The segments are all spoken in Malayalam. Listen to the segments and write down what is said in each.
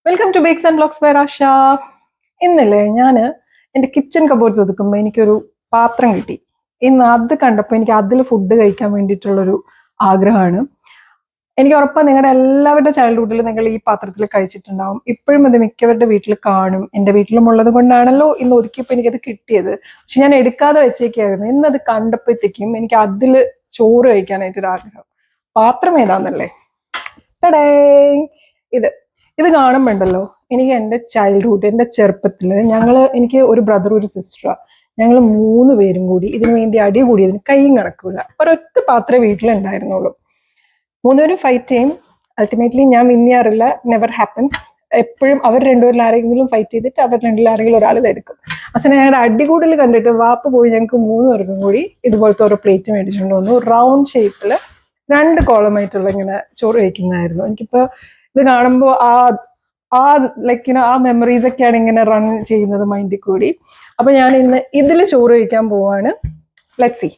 Welcome to bakes and blogs by Rasha. ഇന്നലെ ഞാൻ എൻ്റെ കിച്ചൺ കബോർഡ്സ് ഒതുക്കുമ്പോൾ എനിക്കൊരു പാത്രം കിട്ടി. ഇന്ന് അത് കണ്ടപ്പോൾ എനിക്ക് അതിൽ ഫുഡ് കഴിക്കാൻ വേണ്ടിയിട്ടുള്ളൊരു ആഗ്രഹമാണ്. എനിക്ക് ഉറപ്പാണ് നിങ്ങളുടെ എല്ലാവരുടെ ചൈൽഡ്ഹുഡിൽ നിങ്ങൾ ഈ പാത്രത്തിൽ കഴിച്ചിട്ടുണ്ടാവും. ഇപ്പോഴും അത് മിക്കവരുടെ വീട്ടിൽ കാണും. എൻ്റെ വീട്ടിലും ഉള്ളത് കൊണ്ടാണല്ലോ ഇന്ന് ഒതുക്കിയപ്പോൾ എനിക്കത് കിട്ടിയത്. പക്ഷെ ഞാൻ എടുക്കാതെ വെച്ചേക്കായിരുന്നു. ഇന്നത് കണ്ടപ്പോഴത്തേക്കും എനിക്ക് അതിൽ ചോറ് കഴിക്കാനായിട്ടൊരു ആഗ്രഹം. പാത്രം ഏതാന്നല്ലേ? ടടേ, ഇത് കാണുമ്പോണ്ടല്ലോ എനിക്ക് എൻ്റെ ചൈൽഡ്ഹുഡ്, എൻ്റെ ചെറുപ്പത്തിൽ എനിക്ക് ഒരു ബ്രദർ ഒരു സിസ്റ്ററാണ്. ഞങ്ങൾ 3 പേരും കൂടി ഇതിനു വേണ്ടി അടി കൂടിയതിന് കൈയും കണക്കൂല. ഒരൊറ്റ പാത്രം വീട്ടിലുണ്ടായിരുന്നുള്ളൂ. 3 പേരും ഫൈറ്റ് ചെയ്യും. അൾട്ടിമേറ്റ്ലി ഞാൻ വിൻ ചെയ്യാറില്ല. Never happens. എപ്പോഴും അവർ 2 പേരിൽ ആരെങ്കിലും ഫൈറ്റ് ചെയ്തിട്ട് അവർ 2 പേരിൽ ആരെങ്കിലും ഒരാൾ ഇതെടുക്കും. അവസാനം ഞങ്ങളുടെ അടികൂടൽ കണ്ടിട്ട് വാപ്പ് പോയി ഞങ്ങൾക്ക് 3 പേർക്കും കൂടി ഇതുപോലത്തെ ഓരോ പ്ലേറ്റ് മേടിച്ചുകൊണ്ട് വന്നു. റൗണ്ട് ഷേപ്പിൽ 2 കോളമായിട്ടുള്ള ഇങ്ങനെ ചോറ് കഴിക്കുന്നതായിരുന്നു. എനിക്കിപ്പോൾ ഇത് കാണുമ്പോൾ ആ മെമ്മറീസ് ഒക്കെയാണ് ഇങ്ങനെ റൺ ചെയ്യുന്നത് മൈൻഡിൽ കൂടി. അപ്പൊ ഞാൻ ഇന്ന് ഇതിൽ ചോറ് കഴിക്കാൻ പോവാണ്. Let's see.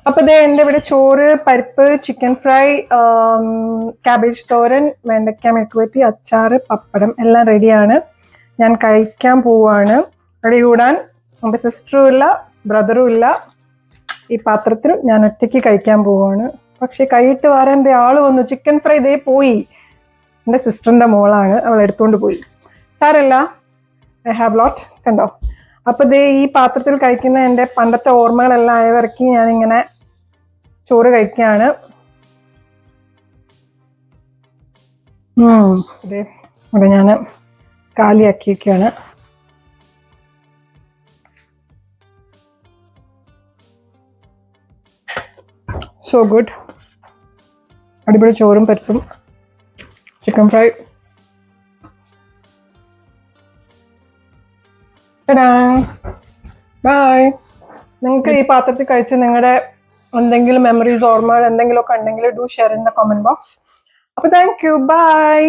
അപ്പൊ ഇത് എൻ്റെ ഇവിടെ ചോറ്, പരിപ്പ്, ചിക്കൻ ഫ്രൈ, കാബേജ് തോരൻ, വെണ്ടയ്ക്ക മെഴുക്കുവരട്ടി, അച്ചാറ്, പപ്പടം എല്ലാം റെഡിയാണ്. ഞാൻ കഴിക്കാൻ പോവാണ്. റെഡി കൂടാൻ എൻ്റെ സിസ്റ്ററും ഇല്ല, ബ്രദറും ഇല്ല. ഈ പാത്രത്തിൽ ഞാൻ ഒറ്റയ്ക്ക് കഴിക്കാൻ പോവാണ്. പക്ഷെ കൈയിട്ട് വരാൻ ആള് വന്നു. ചിക്കൻ ഫ്രൈ ഇതേ പോയി. എൻ്റെ സിസ്റ്ററിൻ്റെ മോളാണ്, അവൾ എടുത്തുകൊണ്ട് പോയി. സാരല്ല, ഐ ഹാവ് ലോട്ട്. കണ്ടോ? അപ്പൊ ഇതേ ഈ പാത്രത്തിൽ കഴിക്കുന്ന എൻ്റെ പണ്ടത്തെ ഓർമ്മകളെല്ലാം ആയവർക്ക് ഞാനിങ്ങനെ ചോറ് കഴിക്കുകയാണ്. അതെ, ഇവിടെ ഞാൻ കാലിയാക്കിയൊക്കെയാണ്. So good. അടിപൊളി ചോറും പരിപ്പും, ചിക്കൻ ഫ്രൈ. ബൈ. നിങ്ങൾക്ക് ഈ പാത്രത്തിൽ കഴിച്ച് നിങ്ങളുടെ എന്തെങ്കിലും മെമ്മറീസ്, ഓർമ്മകൾ എന്തെങ്കിലുമൊക്കെ ഉണ്ടെങ്കിൽ do share in the comment box. അപ്പൊ താങ്ക് യു. ബൈ.